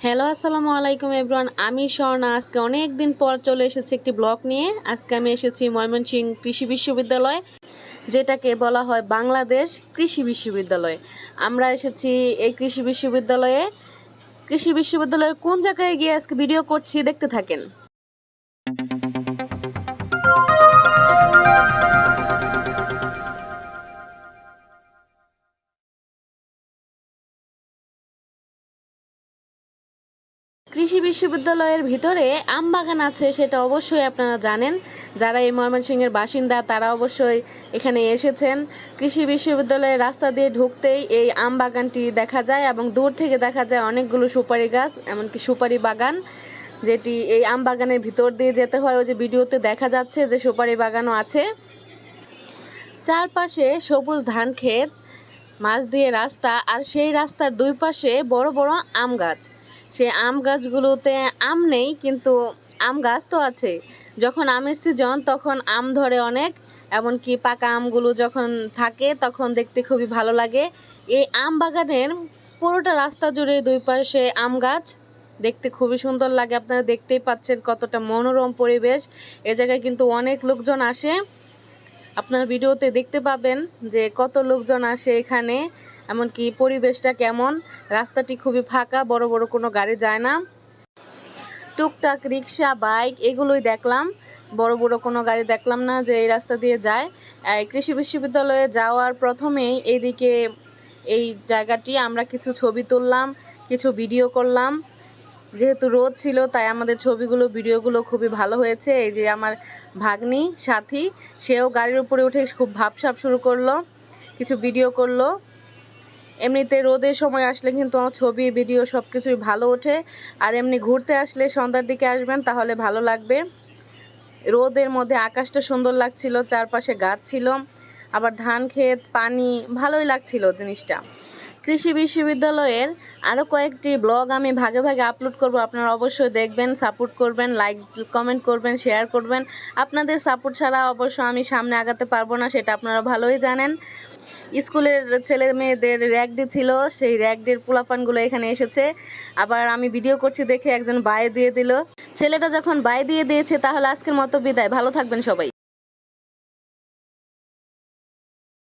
Hello আসসালামু আলাইকুম everyone, আমি স্বর্ণা। আজকে অনেক দিন পর চলে এসেছি একটি ব্লগ নিয়ে। আজকে আমি এসেছি ময়মনসিংহ কৃষি বিশ্ববিদ্যালয়, যেটাকে বলা হয় বাংলাদেশ কৃষি বিশ্ববিদ্যালয়। আমরা এসেছি এই কৃষি বিশ্ববিদ্যালয়ের কোন জায়গায় গিয়ে আজকে ভিডিও করছি, দেখতে থাকেন। কৃষি বিশ্ববিদ্যালয়ের ভিতরে আম বাগান আছে, সেটা অবশ্যই আপনারা জানেন। যারা এই ময়মনসিংহের বাসিন্দা তারা অবশ্যই এখানে এসেছেন। কৃষি বিশ্ববিদ্যালয়ের রাস্তা দিয়ে ঢুকতেই এই আম বাগানটি দেখা যায় এবং দূর থেকে দেখা যায় অনেকগুলো সুপারি গাছ, এমনকি সুপারি বাগান, যেটি এই আম বাগানের ভিতর দিয়ে যেতে হয়। ওই যে ভিডিওতে দেখা যাচ্ছে যে সুপারি বাগানও আছে। চারপাশে সবুজ ধান ক্ষেত, মাছ দিয়ে রাস্তা, আর সেই রাস্তার দুই পাশে বড় বড় আম গাছ। সেই আম গাছগুলোতে আম নেই, কিন্তু আম গাছ তো আছে। যখন আমের সিজন তখন আম ধরে অনেক, এমনকি পাকা আমগুলো যখন থাকে তখন দেখতে খুবই ভালো লাগে। এই আম বাগানের পুরোটা রাস্তা জুড়ে দুই পাশে আম গাছ, দেখতে খুবই সুন্দর লাগে। আপনারা দেখতেই পাচ্ছেন কতটা মনোরম পরিবেশ। এ জায়গায় কিন্তু অনেক লোকজন আসে, আপনার ভিডিওতে দেখতে পাবেন যে কত লোকজন আসে এখানে, এমনকি পরিবেশটা কেমন। রাস্তাটি খুবই ফাঁকা, বড় বড় কোনো গাড়ি যায় না, টুকটাক রিক্সা বাইক এগুলোই দেখলাম, বড় বড় কোনো গাড়ি দেখলাম না যে এই রাস্তা দিয়ে যায়। কৃষি বিশ্ববিদ্যালয়ে যাওয়ার প্রথমেই এইদিকে এই জায়গাটি আমরা কিছু ছবি তুললাম, কিছু ভিডিও করলাম। যেহেতু রোদ ছিল তাই আমাদের ছবিগুলো ভিডিওগুলো খুবই ভালো হয়েছে। এই যে আমার ভাগ্নি সাথী, সেও গাড়ির উপরে উঠে খুব ভাবসাব শুরু করলো, কিছু ভিডিও করলো। এমনিতে রোদের সময় আসলে কিন্তু আমার ছবি ভিডিও সব কিছুই ভালো ওঠে, আর এমনি ঘুরতে আসলে সন্ধ্যার দিকে আসবেন তাহলে ভালো লাগবে। রোদের মধ্যে আকাশটা সুন্দর লাগছিল, চারপাশে গাছ ছিল, আবার ধান ক্ষেত, পানি, ভালোই লাগছিল জিনিসটা। কৃষি বিশ্ববিদ্যালয়ের আরও কয়েকটি ব্লগ আমি ভাগে ভাগে আপলোড করব, আপনারা অবশ্যই দেখবেন, সাপোর্ট করবেন, লাইক কমেন্ট করবেন, শেয়ার করবেন। আপনাদের সাপোর্ট ছাড়া অবশ্য আমি সামনে আগাতে পারবো না, সেটা আপনারা ভালোই জানেন। স্কুলের ছেলে মেয়েদের র্যাগ ডে ছিল, সেই র্যাগ ডের পোলাপানগুলো এখানে এসেছে। আবার আমি ভিডিও করছি দেখে একজন বাই দিয়ে দিল। ছেলেটা যখন বাই দিয়ে দিয়েছে তাহলে আজকের মতো বিদায়, ভালো থাকবেন সবাই।